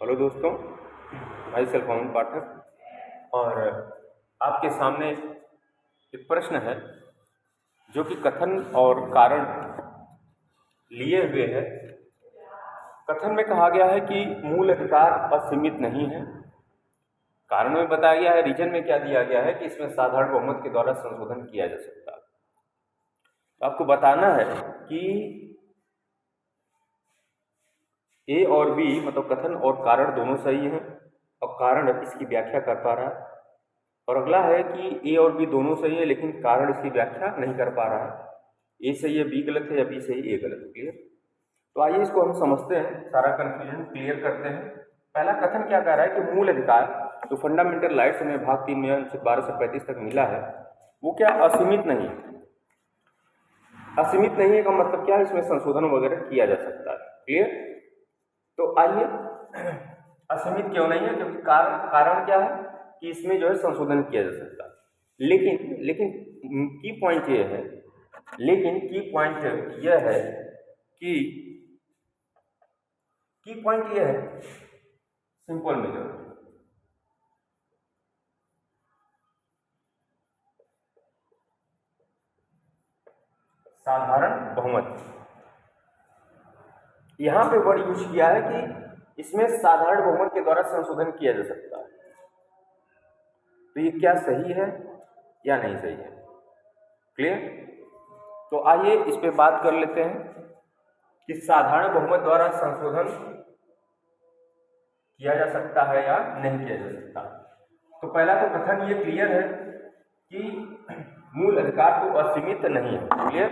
Hello दोस्तों, मैं self पवन पाठक और आपके सामने एक प्रश्न है जो कि कथन और कारण लिए हुए है। कथन में कहा गया है कि मूल अधिकार असीमित नहीं है। कारण में बताया गया है, रीजन में क्या दिया गया है कि इसमें साधारण बहुमत के द्वारा संशोधन किया जा सकता है। तो आपको बताना है कि ए और बी मतलब कथन और कारण दोनों सही हैं और कारण इसकी व्याख्या कर पा रहा है, और अगला है कि ए और बी दोनों सही है लेकिन कारण इसकी व्याख्या नहीं कर पा रहा है। ए सही है बी गलत है या बी सही ए गलत है। क्लियर? तो आइए इसको हम समझते हैं, सारा कंफ्यूजन क्लियर करते हैं। पहला कथन क्या कह रहा है कि मूल अधिकार जो फंडामेंटल राइट्स हमें भाग 3 में अनुच्छेद 12 से 35 तक मिला है वो क्या असीमित नहीं है। असीमित नहीं है का मतलब क्या है, इसमें संशोधन वगैरह किया जा सकता है। क्लियर? तो आइए, असीमित क्यों नहीं है, क्योंकि कारण क्या है कि इसमें जो है संशोधन किया जा सकता है। लेकिन की पॉइंट ये है, सिंपल मेजर साधारण बहुमत। यहां पे वर्ड यूज किया है कि इसमें साधारण बहुमत के द्वारा संशोधन किया जा सकता है। तो ये क्या सही है या नहीं सही है? क्लियर? तो आइए इस पे बात कर लेते हैं कि साधारण बहुमत द्वारा संशोधन किया जा सकता है या नहीं किया जा सकता। तो पहला तो कथन ये क्लियर है कि मूल अधिकार तो असीमित नहीं है। क्लियर?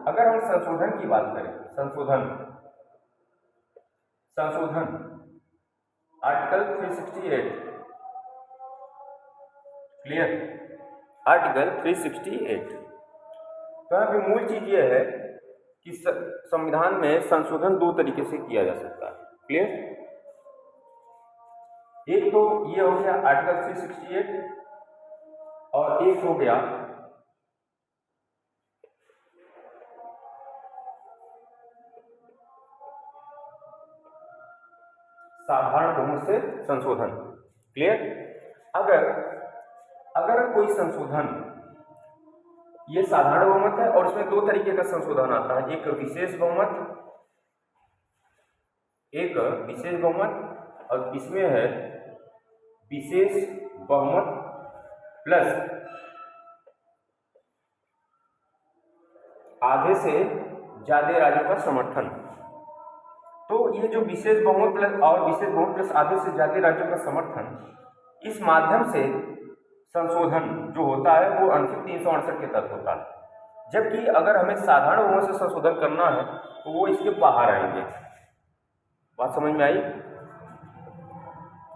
अगर हम संशोधन की बात करें, संशोधन आर्टिकल 368, क्लियर? आर्टिकल 368। तो यहाँ पे मूल चीज ये है कि संविधान में संशोधन दो तरीके से किया जा सकता है। क्लियर? एक तो ये हो गया आर्टिकल 368 और एक हो गया साधारण बहुमत से संशोधन। क्लियर? अगर कोई संशोधन, ये साधारण बहुमत है और इसमें दो तरीके का संशोधन आता है, एक विशेष बहुमत और इसमें है विशेष बहुमत प्लस आधे से ज्यादा राज्यों का समर्थन। तो ये जो विशेष बहुमत प्लस आधे से ज्यादा राज्यों का समर्थन, इस माध्यम से संशोधन जो होता है वो अनुच्छेद 368 के तहत होता है। जबकि अगर हमें साधारण बहुमत से संशोधन करना है तो वो इसके बाहर आएंगे। बात समझ में आई?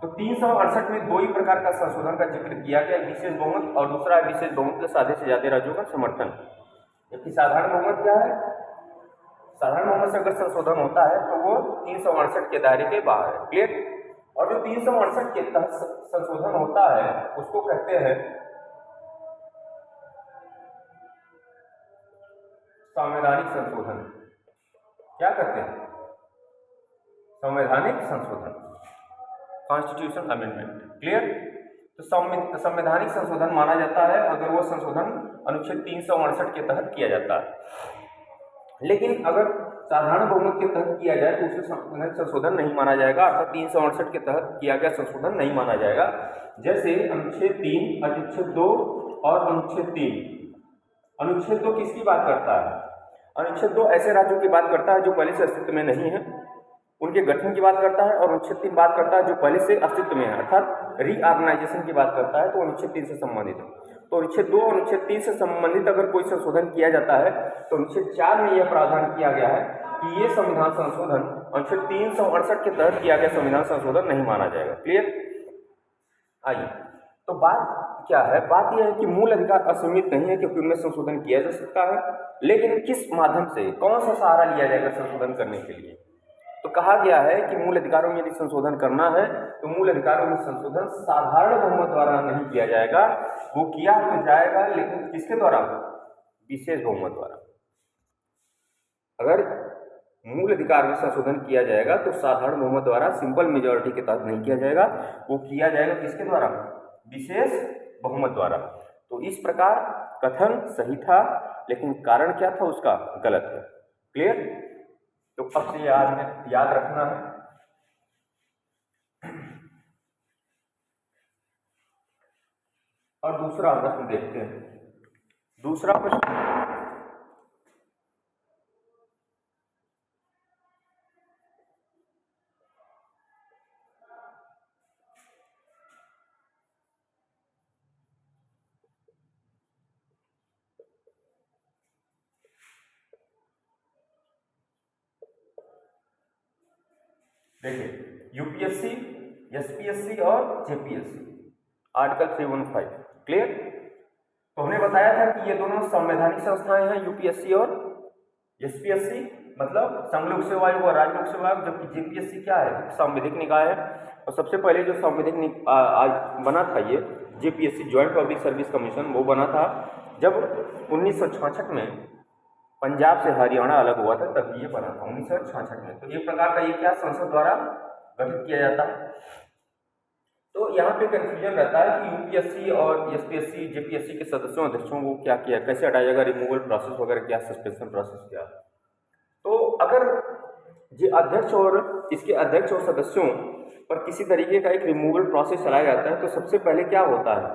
तो 368 में दो ही प्रकार का संशोधन का जिक्र किया गया, विशेष बहुमत और दूसरा है विशेष बहुमत प्लस आधे से ज्यादा राज्यों का समर्थन। जबकि साधारण बहुमत क्या है? साधारण बहुमत से अगर संशोधन होता है तो वो 368 के दायरे के बाहर है। क्लियर? और जो 368 के तहत संशोधन होता है उसको कहते हैं संवैधानिक संशोधन। क्या कहते हैं? संवैधानिक संशोधन, कॉन्स्टिट्यूशन अमेंडमेंट। क्लियर? तो संवैधानिक संशोधन माना जाता है अगर वो संशोधन अनुच्छेद 368 के तहत किया जाता है। लेकिन अगर साधारण बहुमत के तहत किया जाए तो उसे संशोधन नहीं माना जाएगा, अर्थात 368 के तहत किया गया संशोधन नहीं माना जाएगा। जैसे अनुच्छेद 3, अनुच्छेद 2 और अनुच्छेद 3। अनुच्छेद 2 किसकी बात करता है? अनुच्छेद 2 ऐसे राज्यों की बात करता है जो पहले से अस्तित्व में नहीं है, उनके गठन की बात करता है। और अनुच्छेद 3 बात करता है जो पहले से अस्तित्व में है, अर्थात रीऑर्गेनाइजेशन की बात करता है, तो अनुच्छेद 3 से संबंधित है। तो अनुच्छेद 2 और अनुच्छेद 3 से संबंधित अगर कोई संशोधन किया जाता है तो अनुच्छेद 4 में यह प्रावधान किया गया है कि ये संविधान संशोधन अनुच्छेद 368 के तहत किया गया संविधान संशोधन नहीं माना जाएगा। क्लियर? आइए, तो बात क्या है? बात यह है कि मूल अधिकार असीमित नहीं है क्योंकि उनमें संशोधन किया जा सकता है, लेकिन किस माध्यम से, कौन सा सहारा लिया जाएगा संशोधन करने के लिए? तो कहा गया है कि मूल अधिकारों में यदि संशोधन करना है तो मूल अधिकारों में संशोधन साधारण बहुमत द्वारा नहीं किया जाएगा, वो किया तो जाएगा लेकिन किसके द्वारा? विशेष बहुमत द्वारा। अगर मूल अधिकार में संशोधन किया जाएगा तो साधारण बहुमत द्वारा सिंपल मेजॉरिटी के तहत नहीं किया जाएगा, वो किया जाएगा किसके द्वारा? विशेष बहुमत द्वारा। तो इस प्रकार कथन सही था, लेकिन कारण क्या था उसका? गलत है। क्लियर? तो अब से याद रखना है। और दूसरा प्रश्न देखते हैं। दूसरा प्रश्न, देखिए यूपीएससी, एसपीएससी और जेपीएससी, आर्टिकल 315। क्लियर? तो हमने बताया था कि ये दोनों संवैधानिक संस्थाएं हैं, यूपीएससी और एसपीएससी, मतलब संघ लोक सेवा आयोग और राज्य लोक सेवा आयोग, जबकि जेपीएससी क्या है? सांविधिक निकाय है। और सबसे पहले जो सांविधिक बना था ये JPSC, joint public service commission, वो बना था जब 1966 में पंजाब से हरियाणा अलग हुआ था, तब ये बना था 1966 में। तो एक प्रकार का ये क्या संसद द्वारा गठित किया जाता है। तो यहाँ पे कंफ्यूजन रहता है कि यूपीएससी और एसपीएससी, जेपीएससी के सदस्यों अध्यक्षों को क्या किया, कैसे हटाया जाएगा, रिमूवल प्रोसेस वगैरह क्या, सस्पेंशन प्रोसेस क्या। तो अगर ये अध्यक्ष और इसके अध्यक्ष और सदस्यों पर किसी तरीके का एक रिमूवल प्रोसेस चलाया जाता है तो सबसे पहले क्या होता है?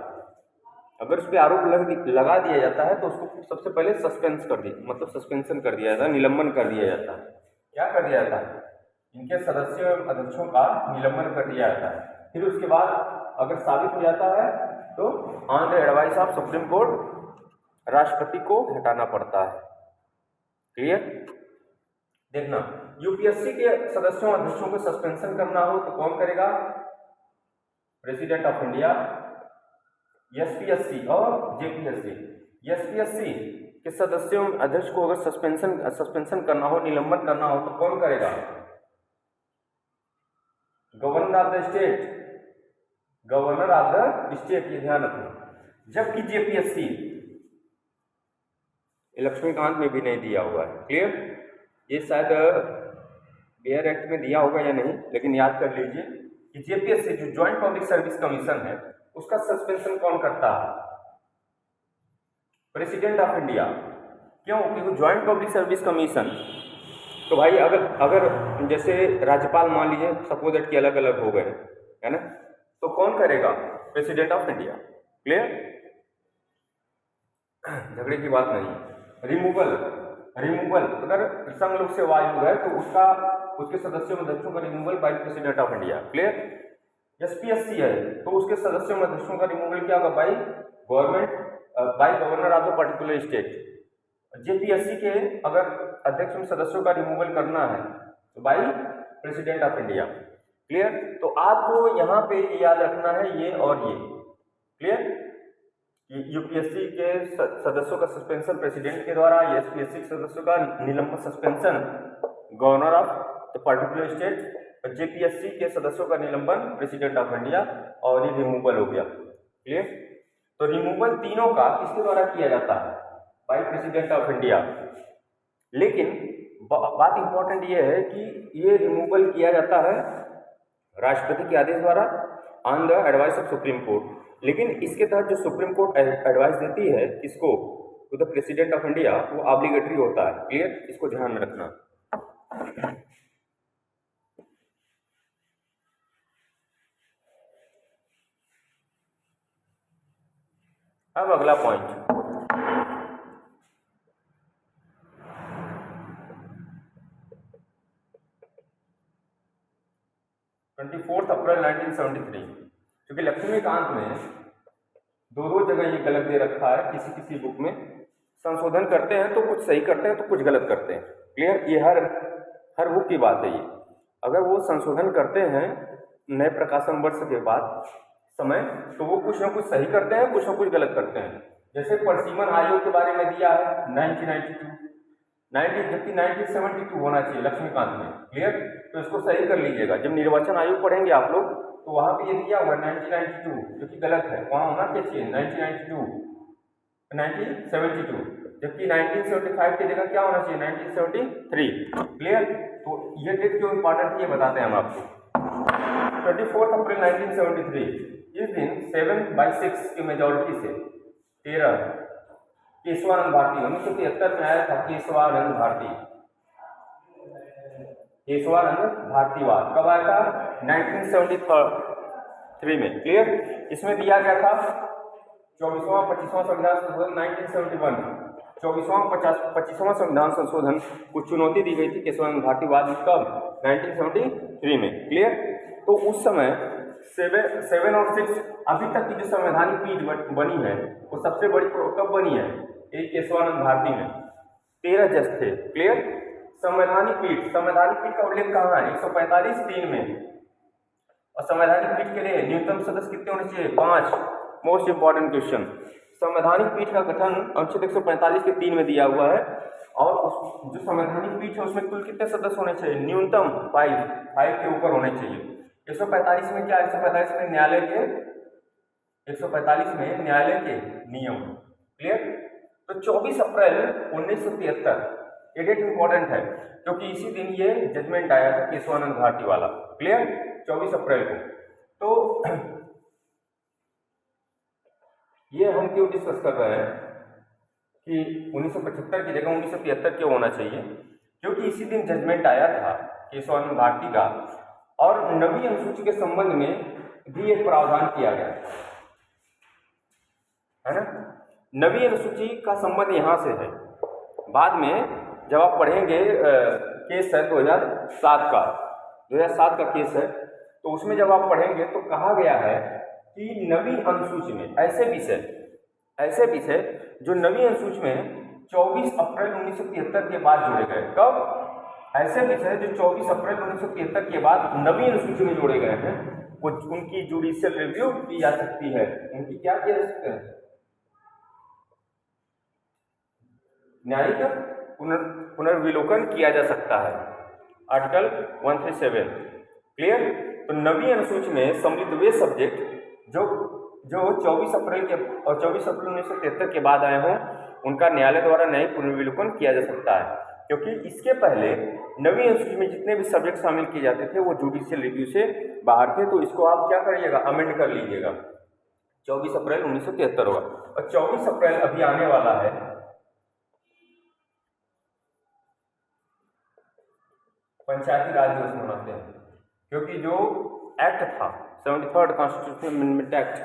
अगर उस पर आरोप लगा दिया जाता है तो उसको सबसे पहले सस्पेंस कर दिया, मतलब सस्पेंशन कर दिया जाता है, निलंबन कर दिया जाता है। क्या कर दिया जाता है? इनके सदस्यों एवं अध्यक्षों का निलंबन कर दिया जाता है। फिर उसके बाद अगर साबित हो जाता है तो on the advice of supreme court राष्ट्रपति को हटाना पड़ता है। क्लियर? देखना, यूपीएससी के सदस्यों अध्यक्षों को सस्पेंशन करना हो तो कौन करेगा? President of India. एसपीएससी और जेपीएससी, एसपीएससी के सदस्यों अध्यक्ष को अगर सस्पेंशन करना हो, निलंबन करना हो तो कौन करेगा? Governor of the state, governor of the state, ये ध्यान रखना। जबकि जेपीएससी लक्ष्मीकांत में भी नहीं दिया हुआ है। क्लियर? ये शायद बिहार एक्ट में दिया होगा या नहीं, लेकिन याद कर लीजिए कि जेपीएससी जो ज्वाइंट पब्लिक सर्विस कमीशन है उसका सस्पेंशन कौन करता है? President of India. क्यों? क्योंकि ज्वाइंट पब्लिक सर्विस कमीशन, तो भाई अगर जैसे राज्यपाल मान लीजिए सपोज दैट कि अलग अलग हो गए, है ना, तो कौन करेगा? President of India. क्लियर? झगड़े की बात नहीं। रिमूवल अगर संघ लोक सेवा आयोग है तो उसके सदस्यों अध्यक्षों का removal by President of India. Clear? SPSC है तो उसके सदस्यों अध्यक्षों का रिमूवल क्या होगा? By Governor of the particular state. JPSC के अगर अध्यक्ष में सदस्यों का रिमूवल करना है तो bye President of India. Clear? तो आपको यहाँ पे याद रखना है ये और ये। क्लियर? यूपीएससी के सदस्यों का सस्पेंशन प्रेसिडेंट के द्वारा, एसपीएससी के सदस्यों का निलंबन suspension governor of the particular state, और जेपीएससी के सदस्यों का निलंबन प्रेसिडेंट ऑफ इंडिया, और ये रिमूवल हो गया। क्लियर? तो रिमूवल तीनों का किसके द्वारा किया जाता है? Bye President of India. लेकिन बात इंपॉर्टेंट ये है कि ये रिमूवल किया जाता है राष्ट्रपति के आदेश द्वारा on the advice of supreme court. लेकिन इसके तहत जो सुप्रीम कोर्ट एडवाइस देती है किसको? To the President of India, वो ऑब्लिगेटरी होता है। क्लियर? इसको ध्यान में रखना। अब अगला पॉइंट, अप्रैल 1973, क्योंकि लक्ष्मीकांत में दो जगह ये गलत दे रखा है, किसी बुक में संशोधन करते हैं तो कुछ सही करते हैं तो कुछ गलत करते हैं। क्लियर? ये हर बुक की बात है ये। अगर वो संशोधन करते हैं नए प्रकाशन वर्ष के बाद समय, तो वो कुछ ना कुछ सही करते हैं, कुछ ना कुछ गलत करते हैं। जैसे परसीमन आयोग के बारे में दिया है 1992, जबकि 1972 होना चाहिए लक्ष्मीकांत में। क्लियर? तो इसको सही कर लीजिएगा। जब निर्वाचन आयोग पढ़ेंगे आप लोग तो वहां पे ये दिया हुआ 1992, जो कि गलत है, वहां होना क्या चाहिए 1972। जबकि 1975 की जगह क्या होना चाहिए 1973। क्लियर? तो ये डेट क्यों इंपॉर्टेंट है ये बताते हैं हम आपको। 24 अप्रैल 1973 इस दिन 7/6 की मेजोरिटी से 13 केशवानंद भारती 1973 में आया था। केशवानंद भारती, केशवानंद भारतीवाद कब आया था 1973 में। क्लियर? इसमें दिया गया था 24वां 25वां संविधान संशोधन 1971, 24वां 25वां संविधान संशोधन को चुनौती दी गई थी केशवानंद भारतीवाद कब 1973 में। क्लियर? तो उस समय 7 और 6 अभी तक की जो संवैधानिक पीठ बनी है वो सबसे बड़ी कब बनी है एक केशवानंद भारती में, 13 जज थे। क्लियर? संवैधानिक पीठ का उल्लेख कहाँ है 145(3) में। और संवैधानिक पीठ के लिए न्यूनतम सदस्य कितने होने चाहिए 5। मोस्ट इंपॉर्टेंट क्वेश्चन, संवैधानिक पीठ का गठन अनुच्छेद 145 के 3 में दिया हुआ है और उस जो संवैधानिक पीठ है उसमें कुल कितने सदस्य होने चाहिए न्यूनतम 5 के ऊपर होने चाहिए। 145 में क्या 145 में न्यायालय के 145 में न्यायालय के नियम। क्लियर? तो 24 अप्रैल 1973 ये डेट इंपॉर्टेंट है क्योंकि इसी दिन ये जजमेंट आया था केशवानंद भारती वाला। क्लियर? 24 अप्रैल को। तो ये हम क्यों डिस्कस कर रहे हैं कि 1975 की जगह 1973 क्यों होना चाहिए, क्योंकि इसी दिन जजमेंट आया था केशवानंद भारती का और 9वीं अनुसूची के संबंध में भी एक प्रावधान किया गया है ना। 9वीं अनुसूची का संबंध यहाँ से है। बाद में जब आप पढ़ेंगे केस है 2007 का केस है तो उसमें जब आप पढ़ेंगे तो कहा गया है कि 9वीं अनुसूची में ऐसे विषय जो 9वीं अनुसूची में 24 अप्रैल 1973 के बाद जोड़े गए। कब? ऐसे विषय जो 24 अप्रैल 1973 के बाद 9वीं अनुसूची में जोड़े गए हैं वो उनकी जुडिशियल रिव्यू की जा सकती है। उनकी क्या किया जा सकता है न्यायिक पुनर्विलोकन किया जा सकता है। आर्टिकल 137। क्लियर? तो 9वीं अनुसूची में सम्मिलित वे सब्जेक्ट जो 24 अप्रैल 1973 के बाद आए हों उनका न्यायालय द्वारा न्यायिक पुनर्विलोकन किया जा सकता है, क्योंकि इसके पहले 9वीं अनुसूची में जितने भी सब्जेक्ट शामिल किए जाते थे वो जुडिशियल रिव्यू से बाहर थे। तो इसको आप क्या करिएगा अमेंड कर लीजिएगा, 24 अप्रैल 1973 होगा। और 24 अप्रैल अभी आने वाला है पंचायती राज दिवस मनाते हैं, क्योंकि जो एक्ट था 73rd कॉन्स्टिट्यूशनल अमेंडमेंट एक्ट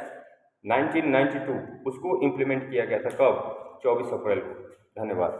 1992 उसको इम्प्लीमेंट किया गया था कब 24 अप्रैल को। धन्यवाद।